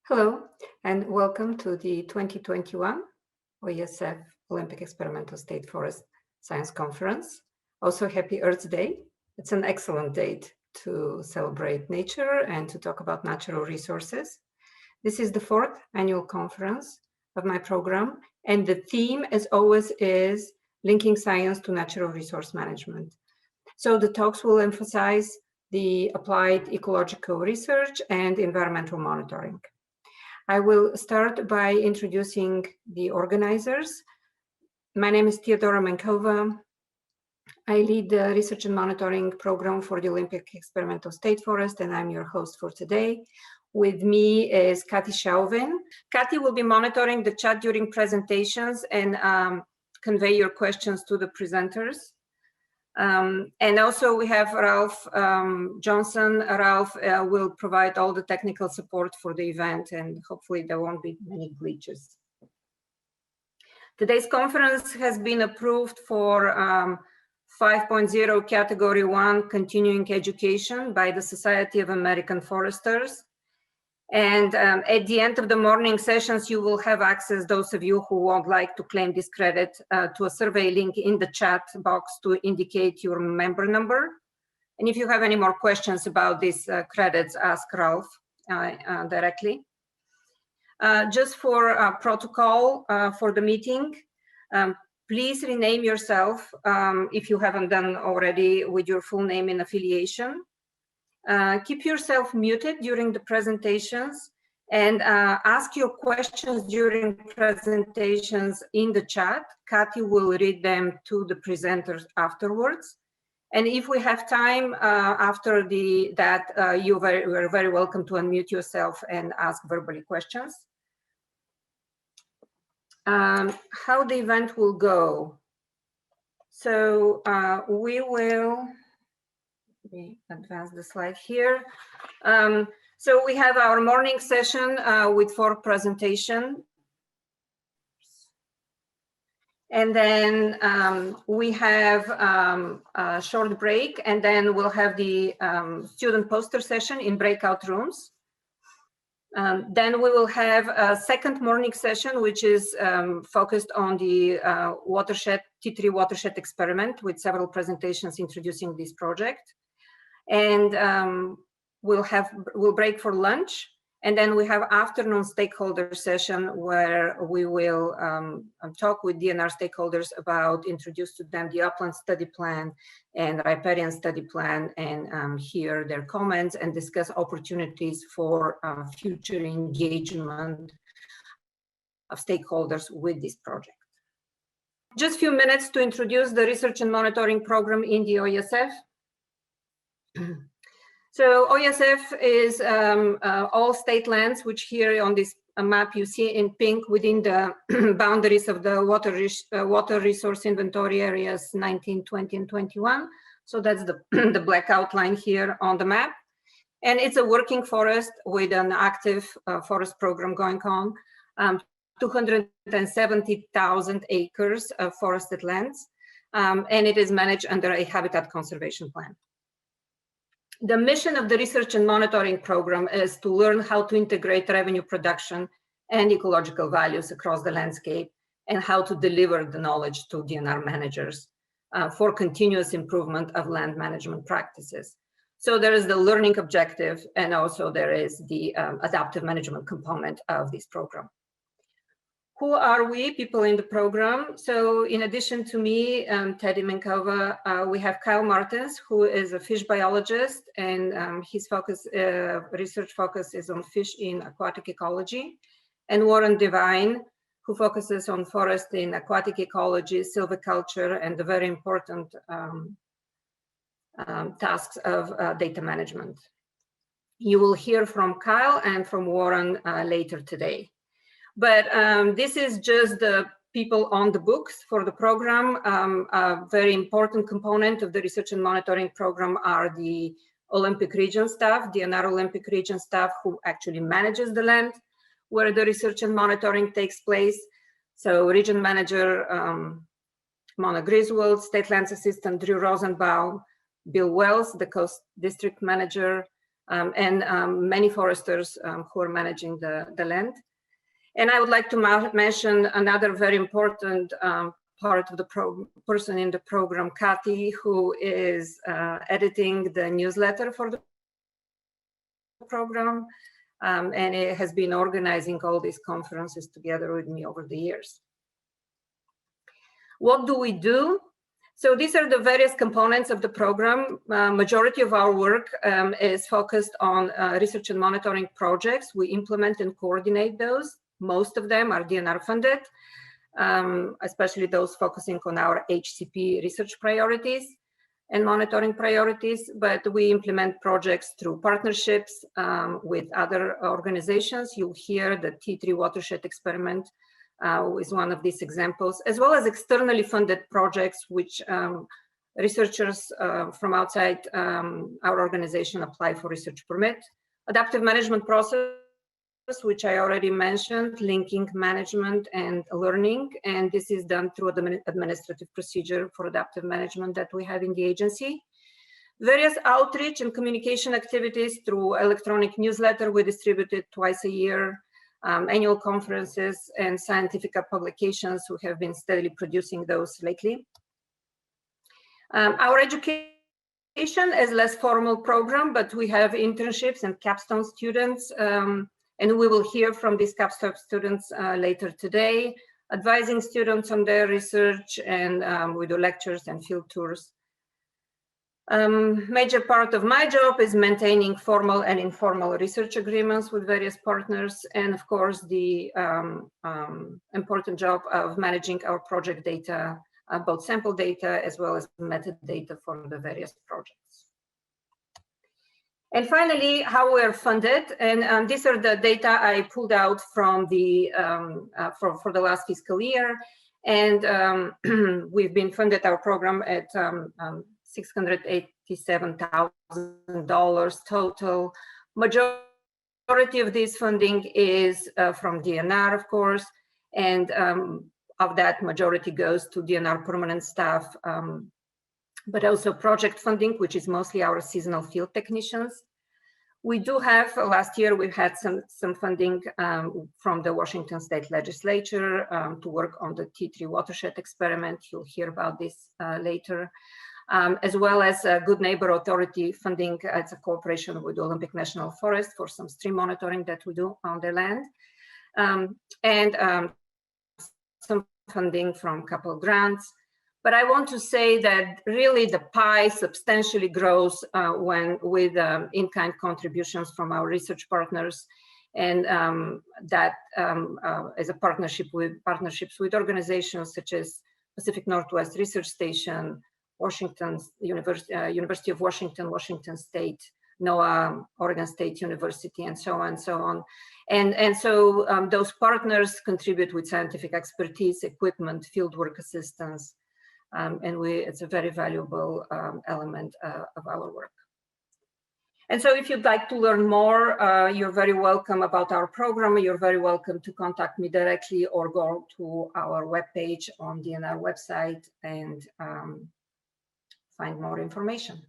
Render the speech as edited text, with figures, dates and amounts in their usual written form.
Hello, and welcome to the 2021 OESF Olympic Experimental State Forest Science Conference. Also, happy Earth Day. It's an excellent date to celebrate nature and to talk about natural resources. This is the fourth annual conference of my program, and the theme, as always, is linking science to natural resource management. So the talks will emphasize the applied ecological research and environmental monitoring. I will start by introducing the organizers. My name is Theodora Menkova. I lead the research and monitoring program for the Olympic Experimental State Forest, and I'm your host for today. With me is Kati Chauvin. Kati will be monitoring the chat during presentations and convey your questions to the presenters. And also we have Ralph Johnson. Ralph will provide all the technical support for the event, and hopefully there won't be many glitches. Today's conference has been approved for 5.0 Category 1 continuing education by the Society of American Foresters. And at the end of the morning sessions, you will have access, those of you who would like to claim this credit, to a survey link in the chat box to indicate your member number. And if you have any more questions about these credits, ask Ralph directly. Just for protocol for the meeting, please rename yourself if you haven't done already with your full name and affiliation. Keep yourself muted during the presentations and ask your questions during presentations in the chat. Kati will read them to the presenters afterwards. And if we have time after that, you are very welcome to unmute yourself and ask verbally questions. How the event will go. So we will advance the slide here. So we have our morning session with 4 presentations. And then we have a short break, and then we'll have the student poster session in breakout rooms. Then we will have a second morning session, which is focused on the T3 watershed experiment with several presentations introducing this project. And we'll break for lunch, and then we have afternoon stakeholder session where we will talk with DNR stakeholders about, introduce to them the upland study plan and riparian study plan, and hear their comments and discuss opportunities for future engagement of stakeholders with this project. Just a few minutes to introduce the research and monitoring program in the OESF. So OESF is all state lands, which here on this map you see in pink within the boundaries of the water resource inventory areas 19, 20, and 21. So that's the black outline here on the map. And it's a working forest with an active forest program going on, 270,000 acres of forested lands, and it is managed under a habitat conservation plan. The mission of the research and monitoring program is to learn how to integrate revenue production and ecological values across the landscape, and how to deliver the knowledge to DNR managers for continuous improvement of land management practices. So there is the learning objective, and also there is the adaptive management component of this program. Who are we, people in the program? So in addition to me, Teddy Menkova, we have Kyle Martens, who is a fish biologist, and his research focus is on fish in aquatic ecology, and Warren Devine, who focuses on forest in aquatic ecology, silviculture, and the very important tasks of data management. You will hear from Kyle and from Warren later today. But this is just the people on the books for the program. A very important component of the research and monitoring program are the Olympic region staff, the DNR Olympic region staff, who actually manages the land where the research and monitoring takes place. So region manager Mona Griswold, state lands assistant Drew Rosenbaum, Bill Wells, the coast district manager, and many foresters who are managing the land. And I would like to mention another very important part of the person in the program, Kathy, who is editing the newsletter for the program, and it has been organizing all these conferences together with me over the years. What do we do? So these are the various components of the program. Majority of our work is focused on research and monitoring projects. We implement and coordinate those. Most of them are DNR funded, especially those focusing on our HCP research priorities and monitoring priorities, but we implement projects through partnerships with other organizations. You'll hear the T3 watershed experiment is one of these examples, as well as externally funded projects, which researchers from outside our organization apply for research permit. Adaptive management process, which I already mentioned, linking management and learning, and this is done through the administrative procedure for adaptive management that we have in the agency. Various outreach and communication activities through electronic newsletter we distributed twice a year, annual conferences and scientific publications. We have been steadily producing those lately. Our education is less formal program, but we have internships and capstone students, and we will hear from these capstone students later today, advising students on their research, and we do lectures and field tours. Major part of my job is maintaining formal and informal research agreements with various partners, and of course the important job of managing our project data, both sample data as well as metadata for the various projects. And finally, how we're funded, and these are the data I pulled out from the for the last fiscal year, and we've been funded our program at $687,000 total. Majority of this funding is from DNR, of course, and of that majority goes to DNR permanent staff, but also project funding, which is mostly our seasonal field technicians. We do have, last year we've had some funding from the Washington State Legislature to work on the T3 watershed experiment. You'll hear about this later. As well as Good Neighbor Authority funding. It's a cooperation with the Olympic National Forest for some stream monitoring that we do on the land. And some funding from a couple of grants. But I want to say that really the pie substantially grows with in-kind contributions from our research partners, and that is a partnerships with organizations such as Pacific Northwest Research Station, Washington University of Washington, Washington State, NOAA, Oregon State University, and so on and so on. And so those partners contribute with scientific expertise, equipment, fieldwork assistance, and it's a very valuable element of our work. And so if you'd like to learn more, you're very welcome about our program. You're very welcome to contact me directly or go to our webpage on DNR website and find more information.